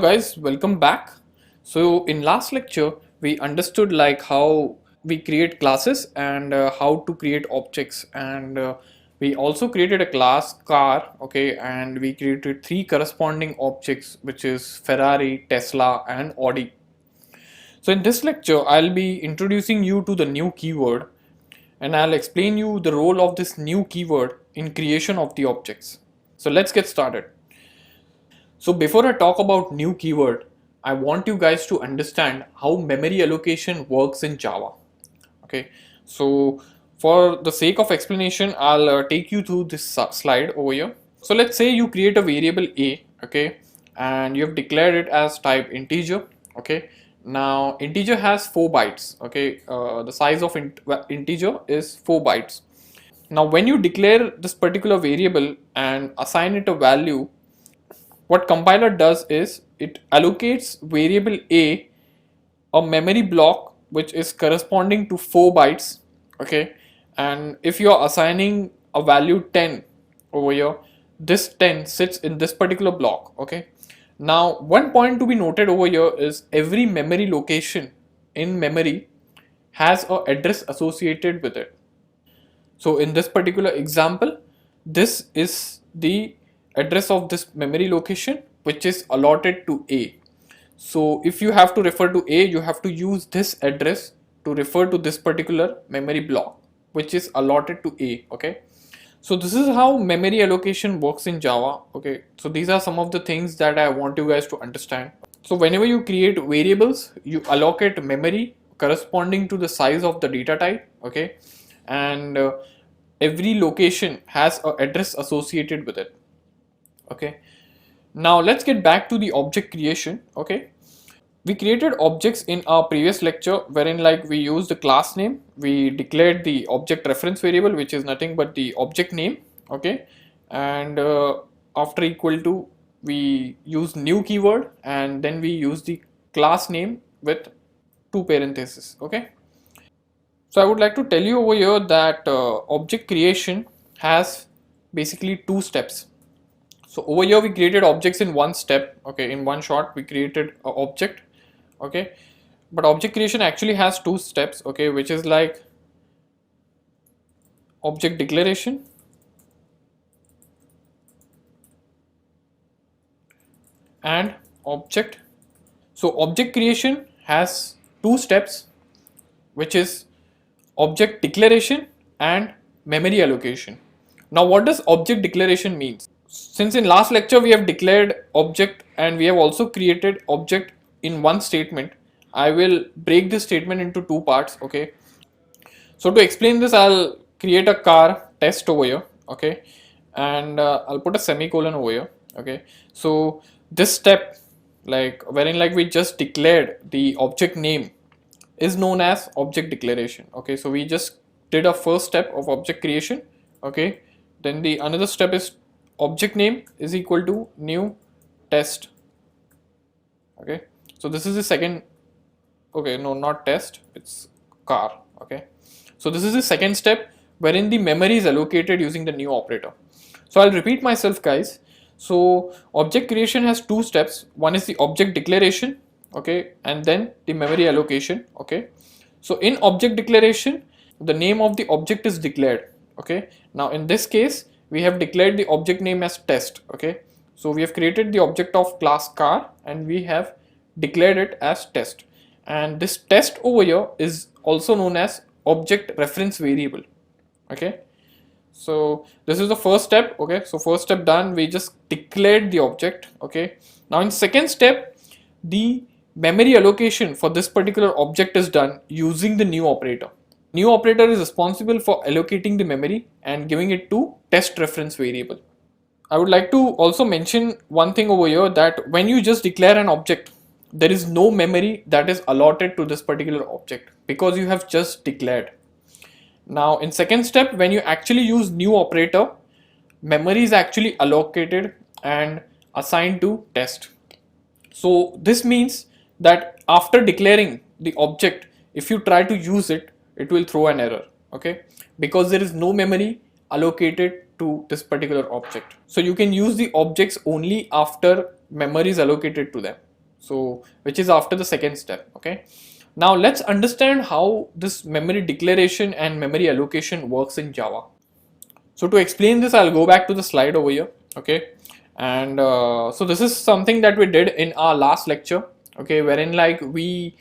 Guys, welcome back. So in last lecture we understood like how we create classes and how to create objects, and we also created a class car, okay, and we created three corresponding objects, which is Ferrari, Tesla and Audi. So in this lecture I'll be introducing you to the new keyword, and I'll explain you the role of this new keyword in creation of the objects. So let's get started. So before I talk about new keyword, I want you guys to understand how memory allocation works in Java. Okay, so for the sake of explanation, I'll take you through this slide over here. So let's say you create a variable a, okay, and you have declared it as type integer. Okay, now integer has 4 bytes. Okay, the size of integer is 4 bytes. Now when you declare this particular variable and assign it a value, what compiler does is it allocates variable a memory block which is corresponding to 4 bytes, okay, and if you are assigning a value 10 over here, this 10 sits in this particular block. Okay, now one point to be noted over here is every memory location in memory has an address associated with it. So in this particular example, this is the address of this memory location which is allotted to A. So if you have to refer to A, you have to use this address to refer to this particular memory block which is allotted to A. Okay, so this is how memory allocation works in Java. Okay, so these are some of the things that I want you guys to understand. So whenever you create variables, you allocate memory corresponding to the size of the data type. Okay, and every location has an address associated with it. Okay, now let's get back to the object creation. Okay, we created objects in our previous lecture, wherein like we used the class name, we declared the object reference variable which is nothing but the object name. Okay, and after equal to, we use new keyword, and then we use the class name with 2 parentheses. Okay, so I would like to tell you over here that object creation has basically 2 steps. So over here we created objects in one step. Okay, in one shot we created an object. Okay, but object creation actually has 2 steps. Okay, which is like object declaration and object. So object creation has 2 steps, which is object declaration and memory allocation. Now what does object declaration means? Since in last lecture we have declared object and we have also created object in one statement, I will break this statement into 2 parts. Okay, so to explain this, I'll create a car test over here. Okay, and I'll put a semicolon over here. Okay, so this step, like wherein like we just declared the object name, is known as object declaration. Okay, so we just did a first step of object creation. Okay, then the another step is object name is equal to new test. Okay, so this is the second. Okay, no, not test, it's car. Okay, so this is the second step wherein the memory is allocated using the new operator. So I'll repeat myself, guys. So object creation has 2 steps. One is the object declaration, okay, and then the memory allocation. Okay, so in object declaration, the name of the object is declared. Okay, now in this case we have declared the object name as test. Okay, so we have created the object of class car and we have declared it as test, and this test over here is also known as object reference variable. Okay, so this is the first step. Okay, so first step done, we just declared the object. Okay, now in second step, the memory allocation for this particular object is done using the new operator. New operator is responsible for allocating the memory and giving it to test reference variable. I would like to also mention one thing over here, that when you just declare an object, there is no memory that is allotted to this particular object because you have just declared. Now in second step, when you actually use new operator, memory is actually allocated and assigned to test. So this means that after declaring the object, if you try to use it, it will throw an error. Okay, because there is no memory allocated to this particular object. So you can use the objects only after memory is allocated to them. So which is after the second step. Okay, now let's understand how this memory declaration and memory allocation works in Java. So to explain this, I'll go back to the slide over here. Okay, and so this is something that we did in our last lecture. Okay, wherein like we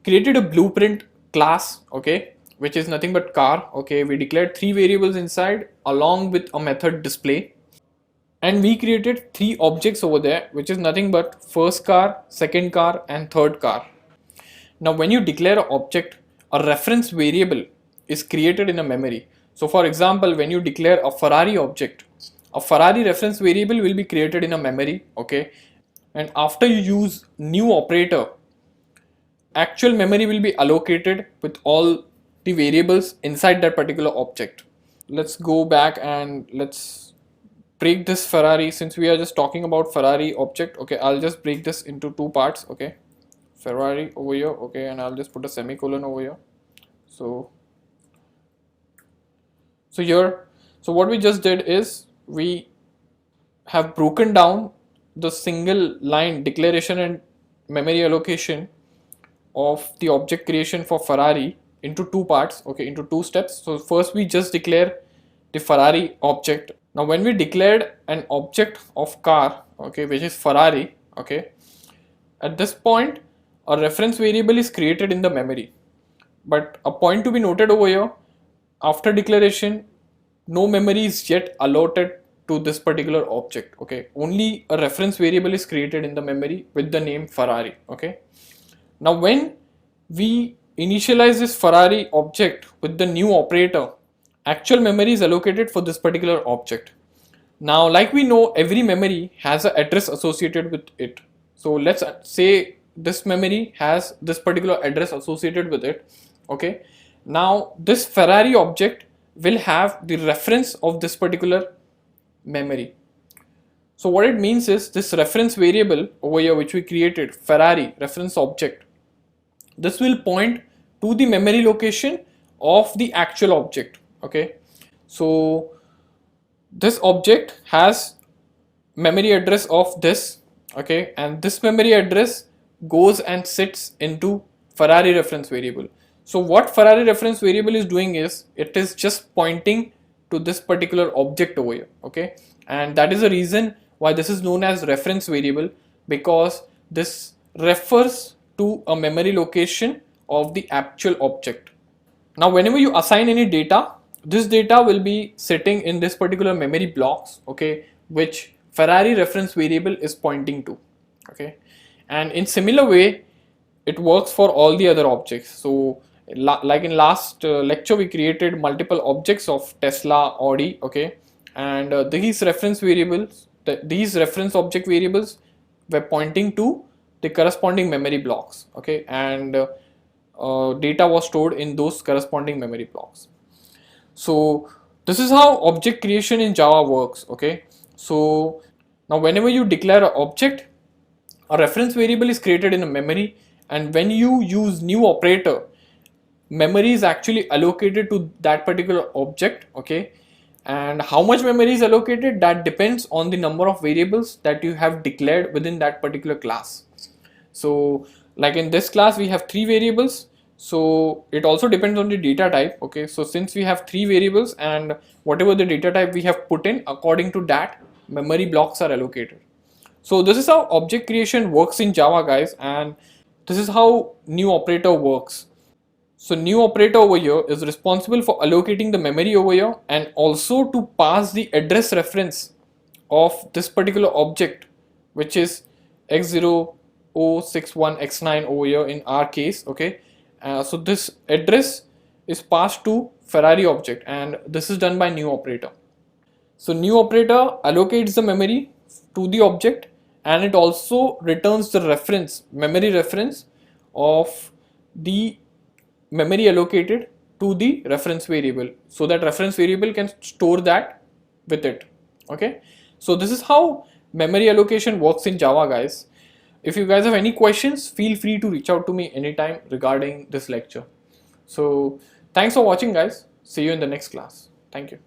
created a blueprint class. Okay, which is nothing but car. Okay, we declared three variables inside along with a method display, and we created three objects over there, which is nothing but first car, second car, and third car. Now, when you declare an object, a reference variable is created in a memory. So, for example, when you declare a Ferrari object, a Ferrari reference variable will be created in a memory. Okay, and after you use new operator, actual memory will be allocated with all the variables inside that particular object. Let's go back and let's break this Ferrari, since we are just talking about Ferrari object. Okay, I'll just break this into two parts. Okay, Ferrari over here. Okay, and I'll just put a semicolon over here. So here, so what we just did is we have broken down the single line declaration and memory allocation of the object creation for Ferrari into two parts. Okay, into two steps. So first we just declare the Ferrari object. Now when we declared an object of car, okay, which is Ferrari, okay, at this point a reference variable is created in the memory. But a point to be noted over here, after declaration, no memory is yet allotted to this particular object. Okay, only a reference variable is created in the memory with the name Ferrari. Okay, now when we initialize this Ferrari object with the new operator, actual memory is allocated for this particular object. Now, like we know, every memory has an address associated with it. So let's say this memory has this particular address associated with it. Okay, now this Ferrari object will have the reference of this particular memory. So what it means is this reference variable over here which we created, Ferrari reference object, this will point to the memory location of the actual object. Okay, so this object has memory address of this. Okay, and this memory address goes and sits into Ferrari reference variable. So what Ferrari reference variable is doing is it is just pointing to this particular object over here. Okay, and that is the reason why this is known as reference variable, because this refers to a memory location of the actual object. Now whenever you assign any data, this data will be sitting in this particular memory blocks, okay, which Ferrari reference variable is pointing to. Okay, and in similar way it works for all the other objects. So like in last lecture we created multiple objects of Tesla, Audi. Okay, and these reference variables, these reference object variables were pointing to the corresponding memory blocks. Okay, and data was stored in those corresponding memory blocks. So this is how object creation in Java works. Okay, so now whenever you declare an object, a reference variable is created in a memory, and when you use new operator, memory is actually allocated to that particular object. Okay, and how much memory is allocated, that depends on the number of variables that you have declared within that particular class. So like in this class we have three variables, so it also depends on the data type. Okay, so since we have three variables and whatever the data type we have put in, according to that memory blocks are allocated. So this is how object creation works in Java, guys, and this is how new operator works. So new operator over here is responsible for allocating the memory over here and also to pass the address reference of this particular object, which is x0, 061, x9 over here in our case. Okay, so this address is passed to Ferrari object, and this is done by new operator. So new operator allocates the memory to the object, and it also returns the reference, memory reference of the memory allocated to the reference variable, so that reference variable can store that with it. Okay, so this is how memory allocation works in Java, guys. If you guys have any questions, feel free to reach out to me anytime regarding this lecture. So thanks for watching, guys. See you in the next class. Thank you.